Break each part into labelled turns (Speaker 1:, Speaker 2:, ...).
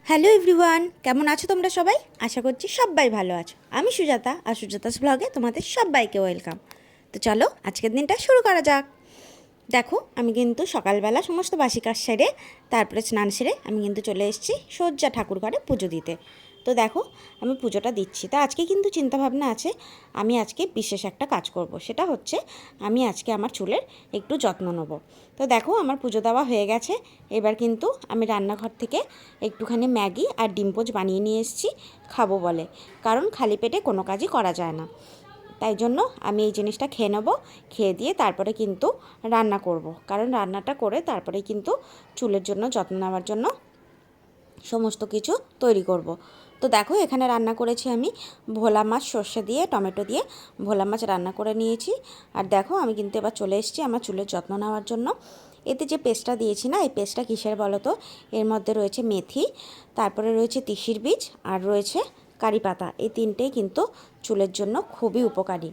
Speaker 1: Hello everyone, কেমন আছো তোমরা সবাই? আশা করছি সবাই ভালো আছো। আমি সুজাতা, আর সুজাতাস ব্লগে তোমাদের সবাইকে ওয়েলকাম। তো চলো আজকের দিনটা শুরু করা যাক। দেখো, আমি কিন্তু সকালবেলা সমস্ত বাসি কাজ সেরে তারপরে স্নান সেরে আমি কিন্তু চলে এসেছি সজ্জা ঠাকুর ঘরে পুজো দিতে। তো দেখো, আমি পুজোটা দিচ্ছি। তো আজকে কিন্তু চিন্তাভাবনা আছে, আমি আজকে বিশেষ একটা কাজ করব। সেটা হচ্ছে আমি আজকে আমার চুলের একটু যত্ন নেব। তো দেখো, আমার পুজো দেওয়া হয়ে গেছে। এবার কিন্তু আমি রান্নাঘর থেকে একটুখানি ম্যাগি আর ডিম পোচ বানিয়ে নিয়ে এসেছি খাবো বলে, কারণ খালি পেটে কোনো কাজই করা যায় না। তাই জন্য আমি এই জিনিসটা খেয়ে নেবো। খেয়ে দিয়ে তারপরে কিন্তু রান্না করব, কারণ রান্নাটা করে তারপরে কিন্তু চুলের জন্য যত্ন নেওয়ার জন্য সমস্ত কিছু তৈরি করব। তো দেখো, এখানে রান্না করেছি আমি ভোলা মাছ সর্ষে দিয়ে টমেটো দিয়ে ভোলা মাছ রান্না করে নিয়েছি। আর দেখো, আমি কিন্তু এবার চলে এসেছি আমার চুলের যত্ন নেওয়ার জন্য। এতে যে পেস্টটা দিয়েছি না, এই পেস্টটা কিসের বলো তো? এর মধ্যে রয়েছে মেথি, তারপরে রয়েছে তিসির বীজ, আর রয়েছে কারি পাতা। এই তিনটেই কিন্তু চুলের জন্য খুবই উপকারী।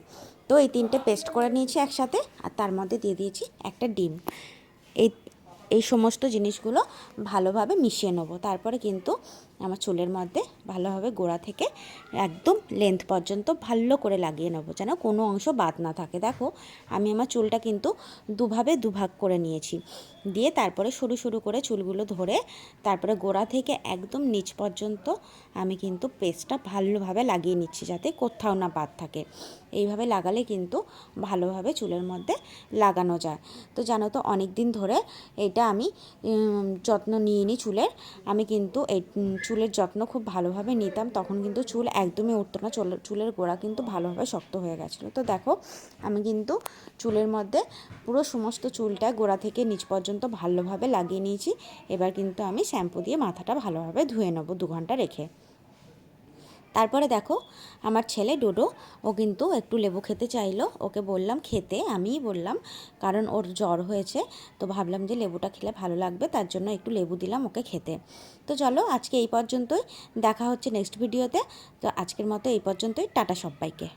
Speaker 1: তো এই তিনটে পেস্ট করে নিয়েছি একসাথে, আর তার মধ্যে দিয়ে দিয়েছি একটা ডিম। এই এই সমস্ত জিনিসগুলো ভালোভাবে মিশিয়ে নেবো। তারপরে কিন্তু আমার চুলের মধ্যে ভালোভাবে গোড়া থেকে একদম লেন্থ পর্যন্ত ভালো করে লাগিয়ে নেবো, যেন কোনো অংশ বাদ না থাকে। দেখো, আমি আমার চুলটা কিন্তু দুভাগ করে নিয়েছি। দিয়ে তারপরে সরু সরু করে চুলগুলো ধরে তারপরে গোড়া থেকে একদম নিচ পর্যন্ত আমি কিন্তু পেস্টটা ভালোভাবে লাগিয়ে নিচ্ছি, যাতে কোথাও না বাদ থাকে। এইভাবে লাগালে কিন্তু ভালোভাবে চুলের মধ্যে লাগানো যায়। তো জানো তো, অনেক দিন ধরে এটা আমি যত্ন নিয়ে নিই চুলের। আমি কিন্তু এই চুলের যত্ন খুব ভালোভাবে নিতাম, তখন কিন্তু চুল একদমই উঠতো না, চুলের গোড়া কিন্তু ভালোভাবে শক্ত হয়ে গেছিলো। তো দেখো, আমি কিন্তু চুলের মধ্যে পুরো সমস্ত চুলটা গোড়া থেকে নিচ পর্যন্ত ভালোভাবে লাগিয়ে নিয়েছি। এবার কিন্তু আমি শ্যাম্পু দিয়ে মাথাটা ভালোভাবে ধুয়ে নেবো 2 ঘন্টা রেখে। তারপরে দেখো, আমার ছেলে ডোডো, ও কিন্তু একটু লেবু খেতে চাইলো। ওকে বললাম খেতে, আমিই বললাম, কারণ ওর জ্বর হয়েছে। তো ভাবলাম যে লেবুটা খেলে ভালো লাগবে, তার জন্য একটু লেবু দিলাম ওকে খেতে। তো চলো, আজকে এই পর্যন্তই। দেখা হচ্ছে নেক্সট ভিডিওতে। তো আজকের মতো এই পর্যন্তই। টাটা সবাইকে।